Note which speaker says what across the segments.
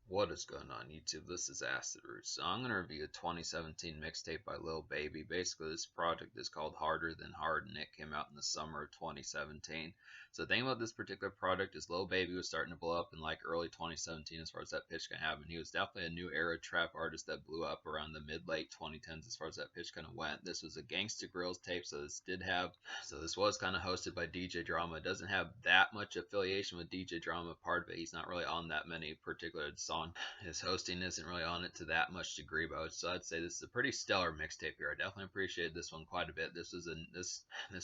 Speaker 1: What is going on YouTube? This is Acid Root. So I'm going to review a 2017 mixtape by Lil Baby. Basically, this project is called Harder Than Hard, and it came out in the summer of 2017. So the thing about this particular project is Lil Baby was starting to blow up in like early 2017 as far as that pitch can happen. He was definitely a new era trap artist that blew up around the mid-late 2010s as far as that pitch kind of went. This was a Gangsta Grills tape, so this was kind of hosted by DJ Drama. It doesn't have that much affiliation with DJ Drama part of it. He's not really on that many particular songs. His hosting isn't really on it to that much degree, but I'd say this is a pretty stellar mixtape here. I definitely appreciated this one quite a bit. This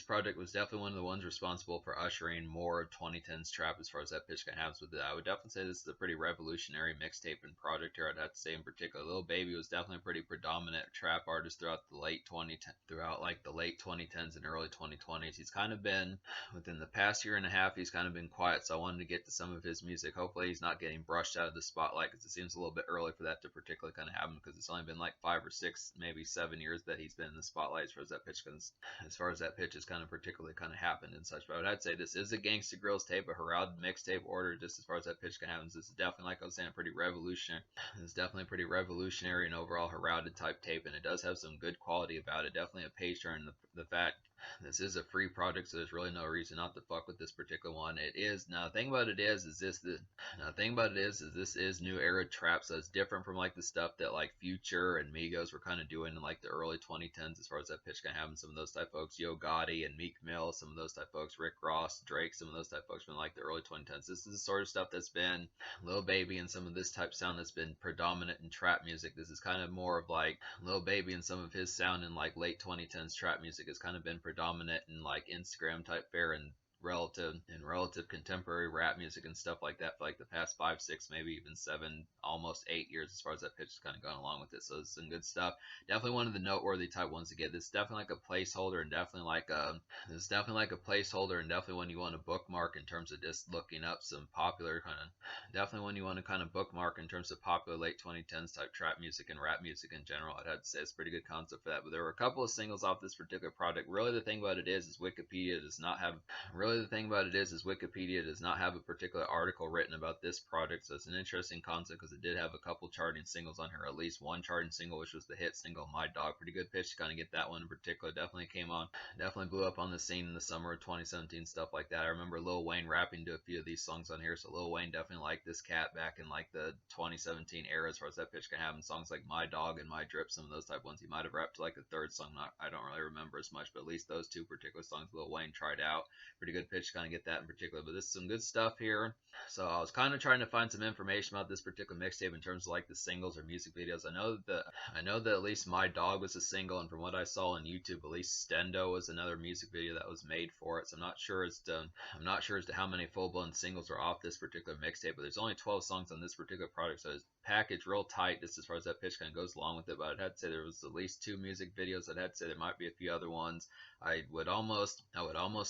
Speaker 1: project was definitely one of the ones responsible for ushering more 2010s trap as far as that pitch can happen with it. I would definitely say this is a pretty revolutionary mixtape and project here. I'd have to say in particular, Lil Baby was definitely a pretty predominant trap artist throughout the late 2010s and early 2020s. He's kind of been within the past year and a half. He's kind of been quiet, so I wanted to get to some of his music. Hopefully, he's not getting brushed out of the spotlight because it seems a little bit early for that to particularly kind of happen because it's only been like 5 or 6, maybe 7 years that he's been in the spotlight as far as that pitch has kind of particularly kind of happened and such. But I'd say this is a Gangsta Grills tape, a Harad mixtape order, just as far as that pitch can happen. This is definitely, like I was saying, pretty revolutionary. It's definitely a pretty revolutionary and overall heralded type tape, and it does have some good quality about it. Definitely a page turn. The fact this is a free project, so there's really no reason not to fuck with this particular one. It is now. The thing about it is this is new era trap, so it's different from like the stuff that like Future and Migos were kind of doing in like the early 2010s as far as that pitch can happen. Some of those type folks, Yo Gotti and Meek Mill, some of those type folks, Rick Ross, Drake, some of those type folks from like the early 2010s. This is the sort of stuff that's been Lil Baby and some of this type sound that's been predominant in trap music. This is kind of more of like Lil Baby and some of his sound in like late 2010s trap music has kind of been predominant in like Instagram type fare and relative contemporary rap music and stuff like that for like the past 5, 6, maybe even 7, almost 8 years as far as that pitch has kind of gone along with it. So it's some good stuff. Definitely one of the noteworthy type ones to get. This is definitely like a placeholder and definitely like one you want to bookmark in terms of just looking up some popular kind of definitely one you want to kind of bookmark in terms of popular late 2010s type trap music and rap music in general. I'd have to say it's a pretty good concept for that. But there were a couple of singles off this particular project. Really, the thing about it is Wikipedia does not have a particular article written about this project, so it's an interesting concept because it did have a couple charting singles on here, at least one charting single, which was the hit single My Dog. Pretty good pitch to kind of get that one in particular. Definitely blew up on the scene in the summer of 2017, stuff like that. I remember Lil Wayne rapping to a few of these songs on here, so Lil Wayne definitely liked this cat back in like the 2017 era as far as that pitch can happen. Songs like My Dog and My Drip, some of those type ones. He might have rapped to like a third song, I don't really remember as much, but at least those two particular songs Lil Wayne tried out. Pretty good pitch to kind of get that in particular. But this is some good stuff here. So I was kind of trying to find some information about this particular mixtape in terms of like the singles or music videos. I know that at least My Dog was a single, and from what I saw on YouTube, at least Stendo was another music video that was made for it. So I'm not sure as to how many full-blown singles are off this particular mixtape, but there's only 12 songs on this particular project, so it's packaged real tight just as far as that pitch kind of goes along with it. But I'd have to say there was at least 2 music videos. I'd have to say there might be a few other ones. I would almost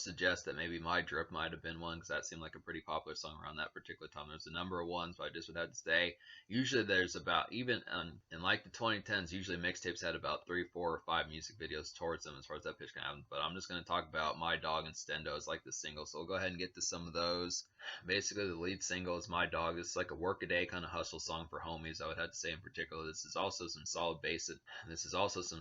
Speaker 1: suggest that maybe My Drip might have been one because that seemed like a pretty popular song around that particular time. There's a number of ones, but I just would have to say usually there's about even in like the 2010s, usually mixtapes had about 3, 4, or 5 music videos towards them as far as that pitch can happen. But I'm just going to talk about My Dog and Stendo as like the single, so we'll go ahead and get to some of those. Basically, the lead single is My Dog. This is like a workaday kind of hustle song for homies, I would have to say in particular. This is also some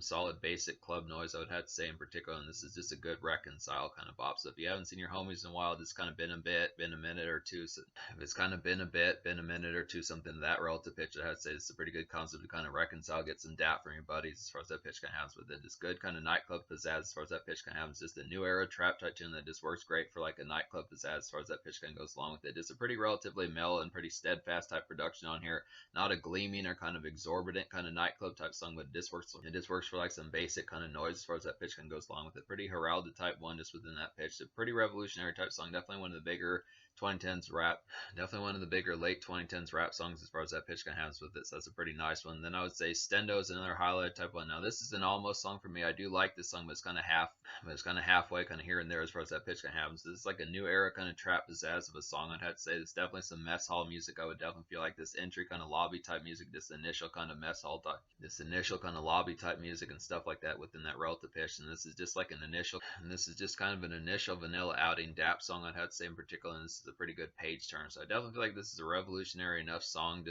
Speaker 1: solid basic club noise, I would have to say in particular, and this is just a good reconcile kind of bop. So if you haven't seen your homies in a while, it's kind of been a minute or two. So if it's kind of been a minute or two, something to that relative pitch, I have to say it's a pretty good concept to kind of reconcile, get some dap from your buddies as far as that pitch can have with it. It's good kind of nightclub pizzazz as far as that pitch can have. It's just a new era trap type tune that just works great for like a nightclub pizzazz as far as that pitch can goes along with it. It's a pretty relatively mellow and pretty steadfast type production on here. Not a gleaming or kind of exorbitant kind of nightclub type song, but it just works for like some basic kind of noise as far as that pitch can goes along with it. Pretty heralded type one just within that pitch. A pretty revolutionary type song. Definitely one of the bigger 2010s rap. Definitely one of the bigger late 2010s rap songs as far as that pitch can have with it. So that's a pretty nice one. Then I would say Stendo is another highlight type one. Now this is an almost song for me. I do like this song, but it's kind of halfway kind of here and there as far as that pitch can have. So this is like a new era kind of trap pizzazz of a song. I'd have to say it's definitely some mess hall music. I would definitely feel like this entry kind of lobby type music, this initial kind of mess hall type, this initial kind of lobby type music and stuff like that within that relative pitch. And this is just kind of an initial vanilla outing dap song, I'd have to say in particular. And this is a pretty good page turner. So I definitely feel like this is a revolutionary enough song.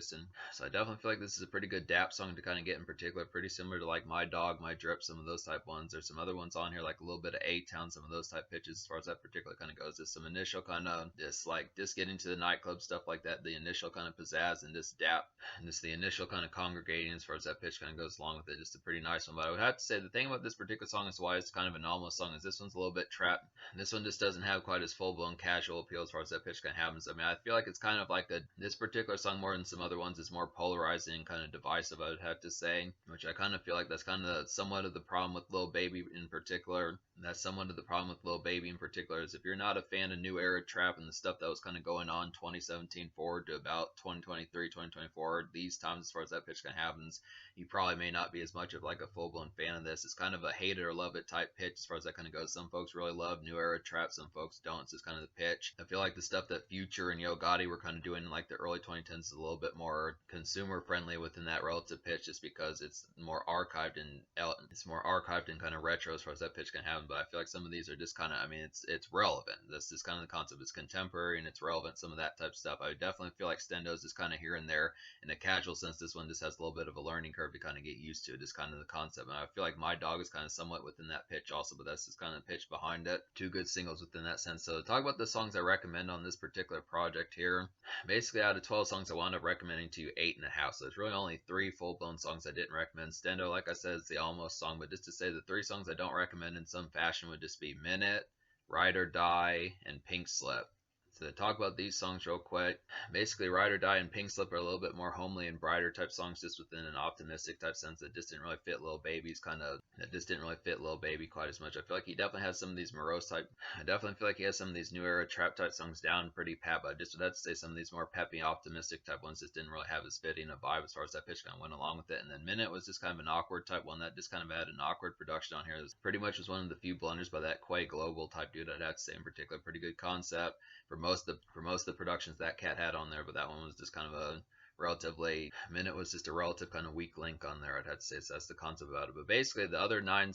Speaker 1: So I definitely feel like this is a pretty good dap song to kind of get in particular. Pretty similar to like My Dog, My Drip, some of those type ones. There's some other ones on here like a little bit of A-Town, some of those type pitches as far as that particular kind of goes. There's some initial kind of just getting to the nightclub stuff like that. The initial kind of pizzazz and this dap and just the initial kind of congregating as far as that pitch kind of goes along with it. Just a pretty nice one. But I would have to say the thing about this particular song is why it's kind of an almost song is this one's a little bit trap. This one just doesn't have quite as full blown casual appeal as far as that pitch kind of happens. I mean, I feel like it's kind of like this particular song more than some other ones is more polarizing and kind of divisive, I would have to say, which I kind of feel like that's kind of somewhat of the problem with Lil Baby in particular. That's somewhat of the problem with Lil Baby in particular is if you're not a fan of new era trap and the stuff that was kind of going on 2017 forward to about 2023, 2024, these times as far as that pitch kind of happens, you probably may not be as much of like a full-blown fan of this. It's kind of a hate it or love it type pitch as far as that kind of goes. Some folks really love new era trap, some folks don't. It's just kind of the pitch. I feel like the stuff that Future and Yo Gotti were kind of doing in like the early 2010s is a little bit more consumer friendly within that relative pitch, just because it's more archived and kind of retro as far as that pitch can happen. But I feel like some of these are just kind of, I mean, it's relevant. This is kind of the concept. It's contemporary and it's relevant. Some of that type of stuff. I would definitely feel like Stendo's is kind of here and there in a casual sense. This one just has a little bit of a learning curve to kind of get used to. Just kind of the concept. And I feel like My Dog is kind of somewhat within that pitch also, but that's just kind of the pitch behind it. Two good singles within that sense. So to talk about the songs I recommend on this particular project here, basically out of 12 songs I wound up recommending to you 8.5. So it's really only 3 full-blown songs I didn't recommend. Stendo, like I said, is the almost song, but just to say the 3 songs I don't recommend in some fashion would just be Minute, Ride or Die, and Pink Slip. So to talk about these songs real quick, basically Ride or Die and Pink Slip are a little bit more homely and brighter type songs, just within an optimistic type sense that just didn't really fit Lil Baby's quite as much. I feel like he definitely has some of these morose type. I definitely feel like he has some of these new era trap type songs down pretty pat, but I just would have to say some of these more peppy, optimistic type ones just didn't really have as fitting a vibe as far as that pitch kind of went along with it. And then Minute was just kind of an awkward type one that just kind of had an awkward production on here. It was pretty much was one of the few blunders by that Quay Global type dude. I'd have to say in particular, pretty good concept for most of the productions that cat had on there, but that one was just kind of a Minute was just a relative kind of weak link on there. I'd have to say, so that's the concept about it. But basically the other 9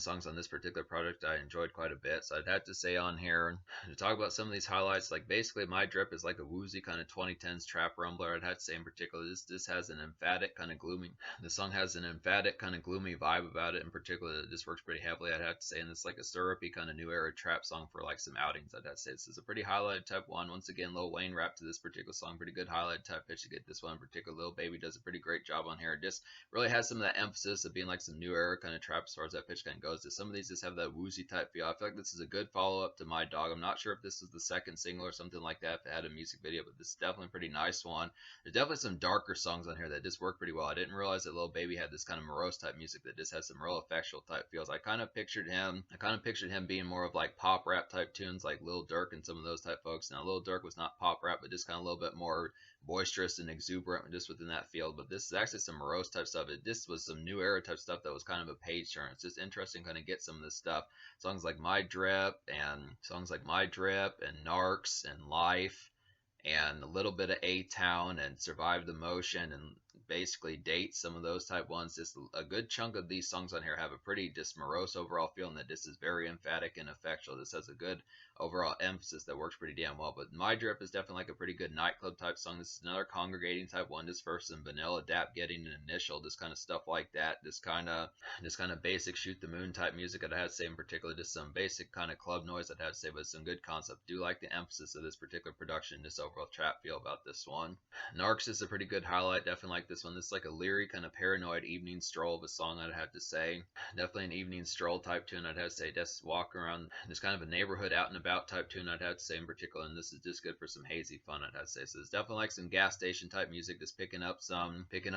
Speaker 1: songs on this particular project I enjoyed quite a bit. So I'd have to say on here to talk about some of these highlights, like basically My Drip is like a woozy kind of 2010s trap rumbler. I'd have to say in particular this has an emphatic kind of gloomy. The song has an emphatic kind of gloomy vibe about it in particular that just works pretty heavily. I'd have to say, and it's like a syrupy kind of new era trap song for like some outings. I'd have to say this is a pretty highlighted type one. Once again, Lil Wayne rapped to this particular song, pretty good highlight type pitch to get this one in particular. Lil Baby does a pretty great job on here. It just really has some of that emphasis of being like some new era kind of trap as far as that pitch kind of goes. Some of these just have that woozy type feel. I feel like this is a good follow up to My Dog. I'm not sure if this is the second single or something like that, if it had a music video, but this is definitely a pretty nice one. There's definitely some darker songs on here that just work pretty well. I didn't realize that Lil Baby had this kind of morose type music that just has some real effectual type feels. I kind of pictured him being more of like pop rap type tunes like Lil Durk and some of those type folks. Now Lil Durk was not pop rap, but just kind of a little bit more boisterous and exuberant just within that field. But this is actually some morose type stuff. This was some new era type stuff that was kind of a page turn. It's just interesting kind of get some of this stuff. Songs like My Drip and Narcs and Life and a little bit of A-Town and Survive the Motion and basically Date, some of those type ones. Just a good chunk of these songs on here have a pretty just morose overall feeling that this is very emphatic and effectual. This has a good overall emphasis that works pretty damn well. But My Drip is definitely like a pretty good nightclub type song. This is another congregating type one, just for some vanilla dap getting an initial, just kind of stuff like that. Just kind of basic shoot the moon type music. I'd have to say in particular, just some basic kind of club noise. I'd have to say, but some good concept. Do like the emphasis of this particular production, this overall trap feel about this one. Narcs is a pretty good highlight. Definitely like this one. This is like a leery kind of paranoid evening stroll of a song. I'd have to say, definitely an evening stroll type tune. I'd have to say, just walk around. Just kind of a neighborhood out and about type tune. I'd have to say in particular, and this is just good for some hazy fun. I'd have to say, so it's definitely like some gas station type music. Just picking up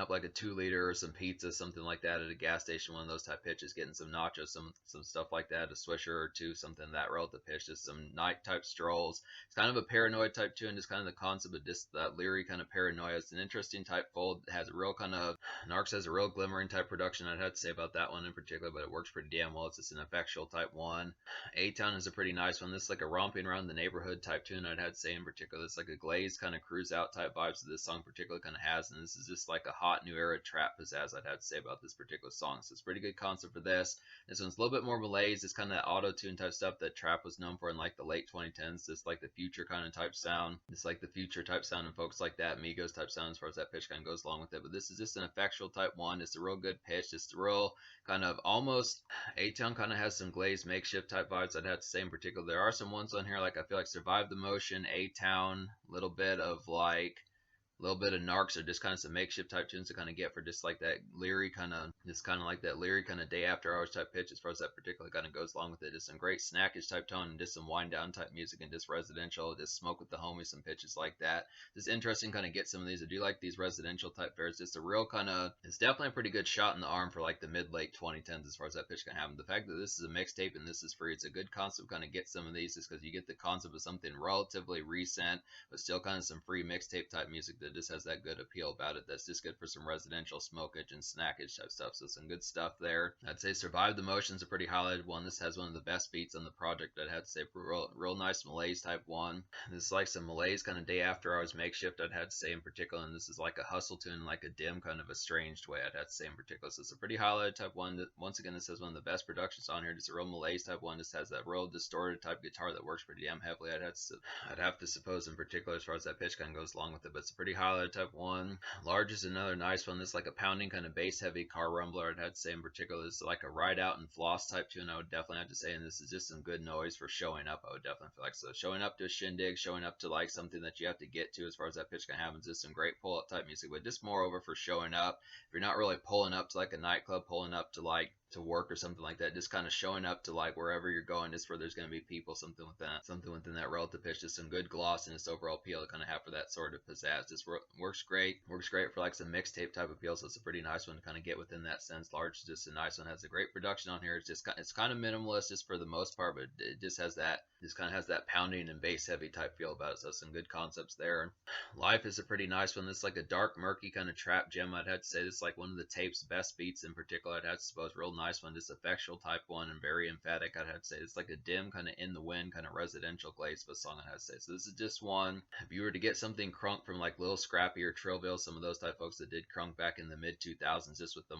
Speaker 1: like a 2-liter or some pizza, something like that at a gas station. One of those type pitches, getting some nachos, some stuff like that, a swisher or two, something that relative pitch. Just some night type strolls. It's kind of a paranoid type tune. Just kind of the concept of just that leery kind of paranoia. It's an interesting type fold. It has a real kind of Narcs has a real glimmering type production. I'd have to say about that one in particular, but it works pretty damn well. It's just an effectual type one. A-Town is a pretty nice one. This is like a romping around the neighborhood type tune, I'd have to say in particular. It's like a glazed kind of cruise out type vibes that this song particularly kind of has, and this is just like a hot new era trap pizzazz, I'd have to say about this particular song. So it's a pretty good concept for this. This one's a little bit more malaise. It's kind of that auto tune type stuff that trap was known for in like the late 2010s. Just like the future kind of type sound. It's like the future type sound and folks like that, Migos type sound as far as that pitch kind of goes along with it. But this is just an effectual type one. It's a real good pitch. It's a real kind of almost A-Town kind of has some glazed makeshift type vibes, I'd have to say in particular. There are some ones on here like I feel like Survive the Motion, A-Town, a little bit of Narcs, or just kind of some makeshift type tunes to kind of get for just like that leery kind of, just kind of like that leery kind of day after hours type pitch as far as that particular kind of goes along with it. Just some great snackish type tone and just some wind down type music and just residential, just smoke with the homies, some pitches like that. Just interesting kind of get some of these. I do like these residential type fairs. Just a real kind of, it's definitely a pretty good shot in the arm for like the mid-late 2010s as far as that pitch can happen. The fact that this is a mixtape and this is free, it's a good concept kind of get some of these just because you get the concept of something relatively recent but still kind of some free mixtape type music that just has that good appeal about it. That's just good for some residential smokage and snackage type stuff. So some good stuff there. I'd say Survive the Motion's a pretty highlighted one. This has one of the best beats on the project. I'd have to say real nice malaise type one. This is like some malaise kind of day after hours makeshift, I'd have to say in particular. And this is like a hustle tune, like a dim kind of estranged way, I'd have to say in particular. So it's a pretty highlighted type one. Once again, this has one of the best productions on here. Just a real malaise type one. This has that real distorted type guitar that works pretty damn heavily. I'd have to suppose in particular as far as that pitch kind of goes along with it. But it's a pretty highlighted type one. Large is another nice one. This is like a pounding kind of bass heavy car rumbler, I'd have to say in particular. This is like a ride out and floss type tune, I would definitely have to say. And this is just some good noise for showing up, I would definitely feel like. So showing up to a shindig, showing up to like something that you have to get to as far as that pitch can happen, just some great pull up type music. But just moreover for showing up, if you're not really pulling up to like a nightclub, pulling up to like to work or something like that, just kind of showing up to like wherever you're going, just where there's going to be people, something within that relative pitch, just some good gloss and its overall appeal to kind of have for that sort of pizzazz. Just works great for like some mixtape type appeal. So it's a pretty nice one to kind of get within that sense. Large is just a nice one, has a great production on here. It's kind of minimalist just for the most part, but it just has that pounding and bass heavy type feel about it. So some good concepts there. Life is a pretty nice one. This is like a dark murky kind of trap gem, I'd have to say. This is like one of the tape's best beats in particular, I'd have to suppose. Real nice one, just effectual type one and very emphatic, I'd have to say. It's like a dim kind of in the wind kind of residential glaze of a song, I'd have to say. So this is just one. If you were to get something crunk from like Lil Scrappy or Trillville, some of those type folks that did crunk back in the mid 2000s, just with the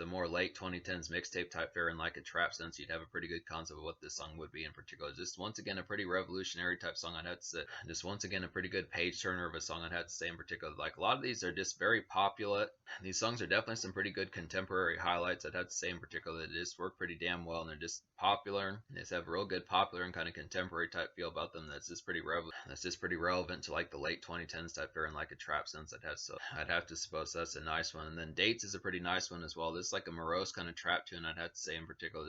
Speaker 1: more late 2010s mixtape type fare and like a trap sense, you'd have a pretty good concept of what this song would be in particular. Just once again a pretty revolutionary type song, I'd have to say. Just once again a pretty good page turner of a song, I'd have to say in particular. Like a lot of these are just very popular. These songs are definitely some pretty good contemporary highlights, I'd have to say in particular. They just work pretty damn well and they're just popular. They just have a real good popular and kind of contemporary type feel about them that's just pretty relevant to like the late 2010s type fare and like a trap sense, I'd have to suppose. That's a nice one. And then Dates is a pretty nice one as well. This is like a morose kind of trap tune, I'd have to say in particular.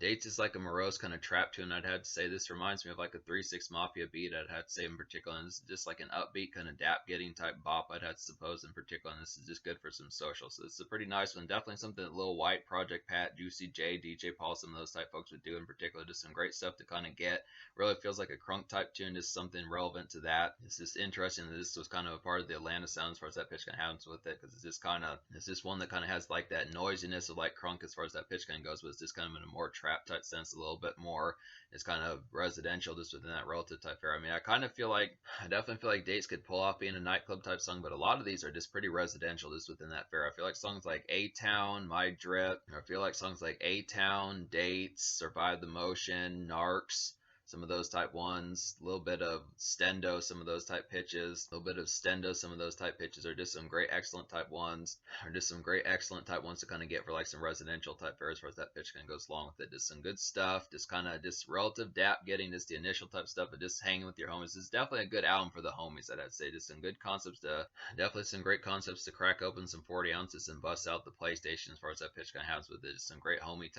Speaker 1: Dates is like a morose kind of trap tune, I'd have to say. This reminds me of like a 3-6 Mafia beat, I'd have to say in particular. And this is just like an upbeat kind of dap getting type bop, I'd have to suppose in particular. And this is just good for some social. So this is a pretty nice one. Definitely something that Lil White, Project Pat, Juicy J, DJ Paul, some of those type folks would do in particular. Just some great stuff to kind of get. Really feels like a crunk type tune, just something relevant to that. It's just interesting that this was kind of a part of the Atlanta sound as far as that pitch kind of happens with it, because it's just one that kind of has like that noisiness of like crunk as far as that pitch kind of goes, but it's just kind of in a more trap type sense, a little bit more. It's kind of residential just within that relative type fare. I mean, I definitely feel like Dates could pull off being a nightclub type song, but a lot of these are just pretty residential just within that fare. I feel like songs like A-Town, My Drip, or I feel like songs like A-Town, Dates, Survive the Motion, Narcs, some of those type ones, a little bit of stendo, some of those type pitches, are just some great excellent type ones, or just some great excellent type ones to kind of get for like some residential type fare as far as that pitch kind of goes along with it. Just some good stuff, just kind of just relative dap getting, just the initial type stuff, but just hanging with your homies. It's definitely a good album for the homies, I'd say. Just some good concepts definitely some great concepts to crack open some 40 ounces and bust out the PlayStation as far as that pitch kind of happens with it. Just some great homie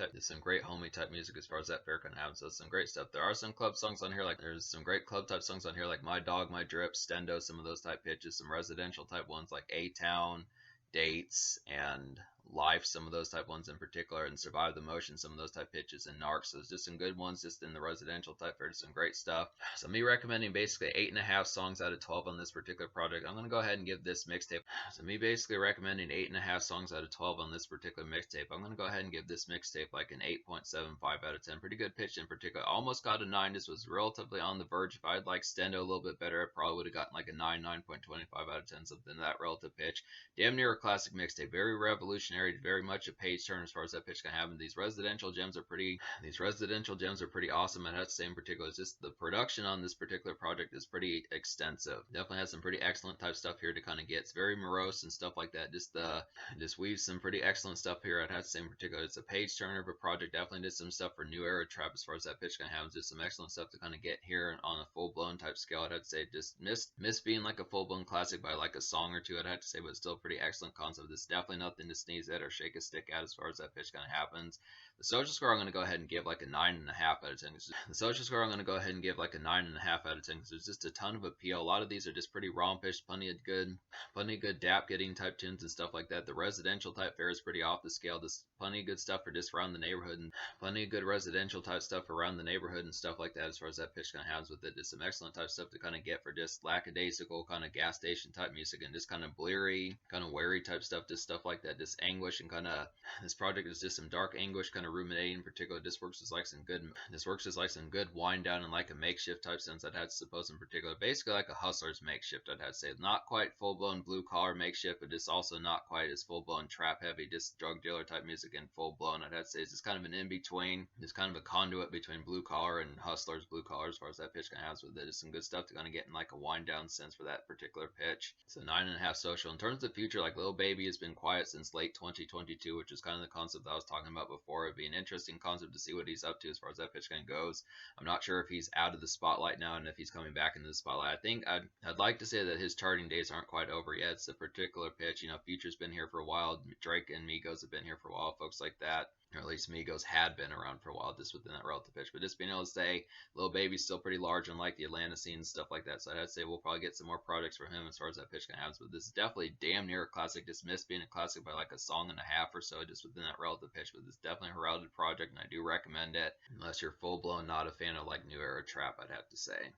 Speaker 1: type music as far as that fare kind of happens. So some great stuff. There are some club songs on here, like there's some great club type songs on here like My Dog, My Drip, Stendo, some of those type pitches, some residential type ones like A-Town, Dates, and Life, some of those type ones in particular, and Survive the Motion, some of those type pitches, and Narc. So there's just some good ones just in the residential type. There's some great stuff. So me recommending basically 8.5 songs out of 12 on this particular project. I'm gonna go ahead and give this mixtape. So me basically recommending 8.5 songs out of 12 on this particular mixtape. I'm gonna go ahead and give this mixtape like an 8.75 out of 10. Pretty good pitch in particular. Almost got a 9. This was relatively on the verge. If I'd like Stendo a little bit better, I probably would have gotten like a 9, 9.25 out of 10, something that relative pitch. Damn near a classic mixtape. Very revolutionary, very much a page turn as far as that pitch can happen. These residential gems are pretty awesome. And that's the same particular. It's just the production on this particular project is pretty extensive. Definitely has some pretty excellent type stuff here to kind of get. It's very morose and stuff like that. Just weaves some pretty excellent stuff here. I'd have to say in particular, it's a page turner of a project. Definitely did some stuff for new era trap as far as that pitch can happen. Just some excellent stuff to kind of get here on a full blown type scale. I'd have to say just missed being like a full blown classic by like a song or two. I'd have to say, but still pretty excellent concept. This is definitely nothing to sneeze at or shake a stick at as far as that pitch kind of happens. The social score I'm going to go ahead and give like a 9.5 out of 10. The social score I'm going to go ahead and give like a 9.5 out of 10 because there's just a ton of appeal. A lot of these are just pretty rompish, plenty of good dap getting type tunes and stuff like that. The residential type fare is pretty off the scale. There's plenty of good stuff for just around the neighborhood and plenty of good residential type stuff around the neighborhood and stuff like that as far as that pitch kind of has with it. Just some excellent type stuff to kind of get for just lackadaisical kind of gas station type music and just kind of bleary, kind of weary type stuff, just stuff like that, just anguish and kind of, this project is just some dark anguish kind of ruminating in particular. This works as like some good wind down and like a makeshift type sense I'd have to suppose in particular. Basically like a hustler's makeshift, I'd have to say. Not quite full blown blue collar makeshift, but just also not quite as full blown trap heavy, just drug dealer type music and full blown. I'd have to say it's just kind of an in between. It's kind of a conduit between blue collar and hustler's blue collar as far as that pitch kind of has with it. It's some good stuff to kind of get in like a wind down sense for that particular pitch. So 9.5 social. In terms of the future, like Lil Baby has been quiet since late 2022, which is kind of the concept that I was talking about before. It'd be an interesting concept to see what he's up to as far as that pitch kind of goes. I'm not sure if he's out of the spotlight now and if he's coming back into the spotlight. I think I'd like to say that his charting days aren't quite over yet. It's a particular pitch. You know, Future's been here for a while. Drake and Migos have been here for a while. Folks like that, or at least Migos had been around for a while, just within that relative pitch. But just being able to say Lil Baby's still pretty large in like the Atlanta scene and stuff like that. So I'd say we'll probably get some more projects from him as far as that pitch can happen. But this is definitely damn near a classic. Just missed being a classic by like a song and a half or so, just within that relative pitch. But it's definitely a heralded project, and I do recommend it unless you're full blown not a fan of like new era trap, I'd have to say.